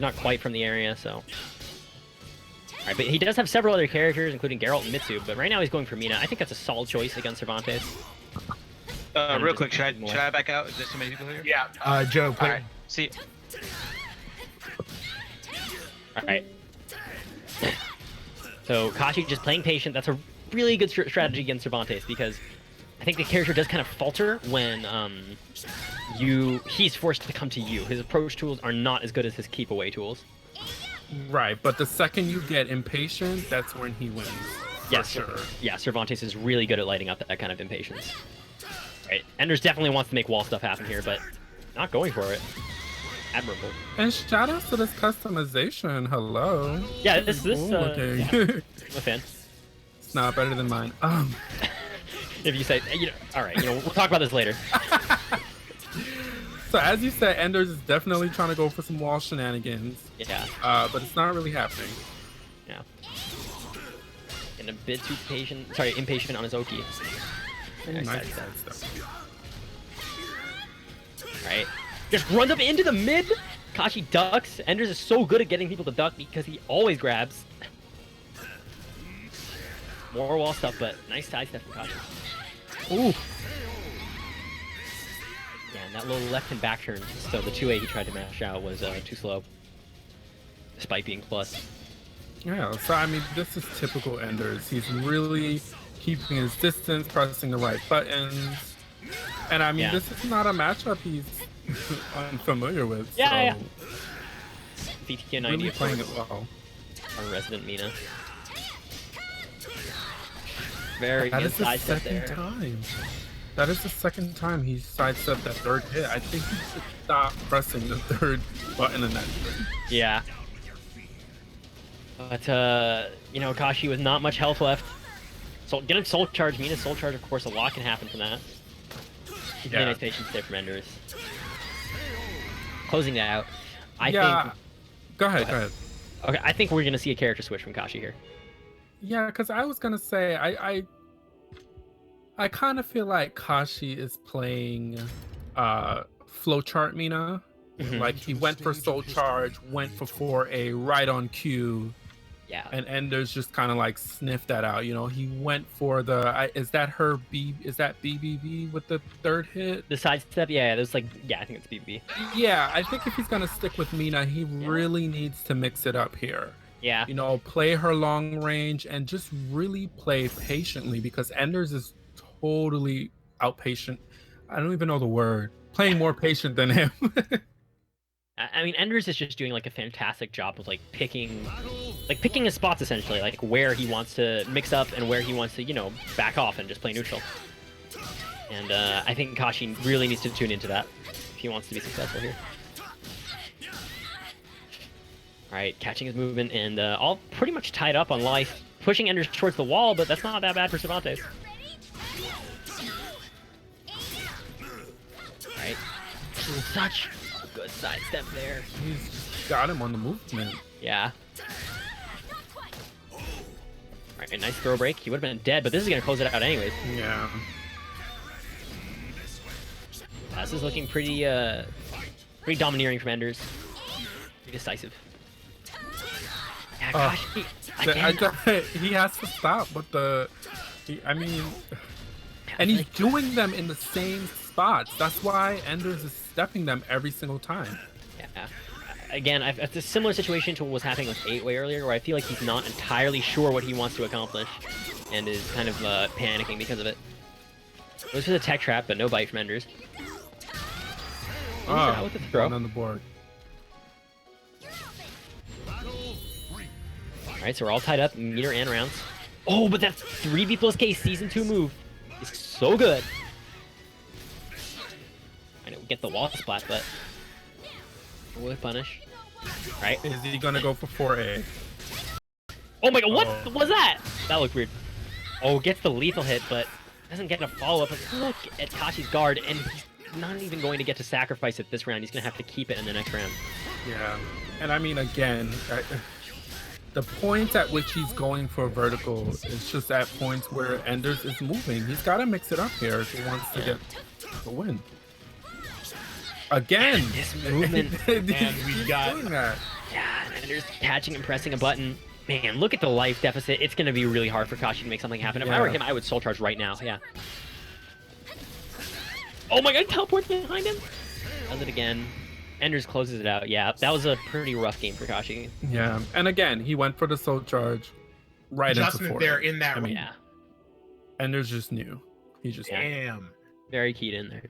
not quite from the area, so. Alright, but he does have several other characters, including Geralt and Mitsu, but right now he's going for Mina. I think that's a solid choice against Cervantes. Real quick, should I back out? Is there so many people here? Yeah. Joe, play. Alright, see. Alright. So Kashi just playing patient. That's a really good strategy against Cervantes because I think the character does kind of falter when he's forced to come to you. His approach tools are not as good as his keep away tools. Right, but the second you get impatient, that's when he wins. Yeah, sure. Yeah, Cervantes is really good at lighting up that kind of impatience. Right, Enders definitely wants to make wall stuff happen here, but not going for it. Admirable. And shout out to this customization. Hello. Yeah, this cool looking. yeah, I'm a fan. It's not better than mine. If you say, all right, we'll talk about this later. So as you said, Enders is definitely trying to go for some wall shenanigans. Yeah. But it's not really happening. Yeah. And a bit too impatient on his Oki. Nice stuff. Right. Just runs up into the mid. Kashi ducks. Enders is so good at getting people to duck because he always grabs. More wall stuff, but nice sidestep from Kashi. Ooh. Yeah, and that little left and back turn. So the 2A he tried to mash out was too slow. Despite being plus. Yeah, so I mean, this is typical Enders. He's really keeping his distance, pressing the right buttons. And I mean, this is not a matchup he's unfamiliar with. Yeah, so yeah. VTK 90 really playing it well. Our resident Mina. Very That good is the sidestep second there. time. That is the second time he sidestepped that third hit. I think he should stop pressing the third button in that string. Yeah. But, Kashi with not much health left. So get him soul charge. Mina's soul charge, of course, a lot can happen from that. Really nice patience there from Enders. Closing that out. I think... Go ahead. Okay, I think we're going to see a character switch from Kashi here. Yeah, because I was going to say, I kind of feel like Kashi is playing flowchart Mina. Like he went for soul charge, went for 4A right on cue. Yeah. And Enders just kind of like sniffed that out. He went for the is that BBB with the third hit? The sidestep, I think it's BBB. Yeah, I think if he's gonna stick with Mina, he really needs to mix it up here. Yeah. Play her long range and just really play patiently because Enders is totally outpatient. I don't even know the word. Playing more patient than him. I mean, Enders is just doing like a fantastic job of picking his spots essentially, like where he wants to mix up and where he wants to, back off and just play neutral. And I think Kashi really needs to tune into that if he wants to be successful here. All right, catching his movement and all pretty much tied up on life, pushing Enders towards the wall, but that's not that bad for Cervantes. All right, such a good sidestep there. He's got him on the movement. Yeah. All right, a nice throw break. He would have been dead, but this is gonna close it out anyways. Yeah. This is looking pretty domineering from Enders. Pretty decisive. Yeah, Kashi, he has to stop, but and he's doing them in the same spots. That's why Enders is stepping them every single time. Yeah. Again, it's a similar situation to what was happening with 8-Way earlier, where I feel like he's not entirely sure what he wants to accomplish, and is kind of panicking because of it. Goes for the tech trap, but no bite from Enders. Out with the throw. On the board. Alright, so we're all tied up, meter and rounds. Oh, but that 3B plus K Season 2 move is so good. I know we get the wall splat, but will it punish? Right? Is he gonna go for 4A? Oh my god, what was that? That looked weird. Oh, gets the lethal hit, but doesn't get a follow-up. Look at Kashi's guard, and he's not even going to get to sacrifice it this round. He's gonna have to keep it in the next round. Yeah, and I mean, again, the point at which he's going for vertical is just at points where Enders is moving. He's got to mix it up here if he wants to get the win. Again, This movement, and we got. Yeah, Ender's catching and pressing a button. Man, look at the life deficit. It's going to be really hard for Kashi to make something happen. If I were him, I would soul charge right now. Yeah. Oh my god, teleport behind him. Does it again. Ender's closes it out. Yeah, that was a pretty rough game for Kashi. Yeah, and again, he went for the soul charge right into Adjustment there in that. Yeah. Ender's just knew. He just Damn. Very keyed in there.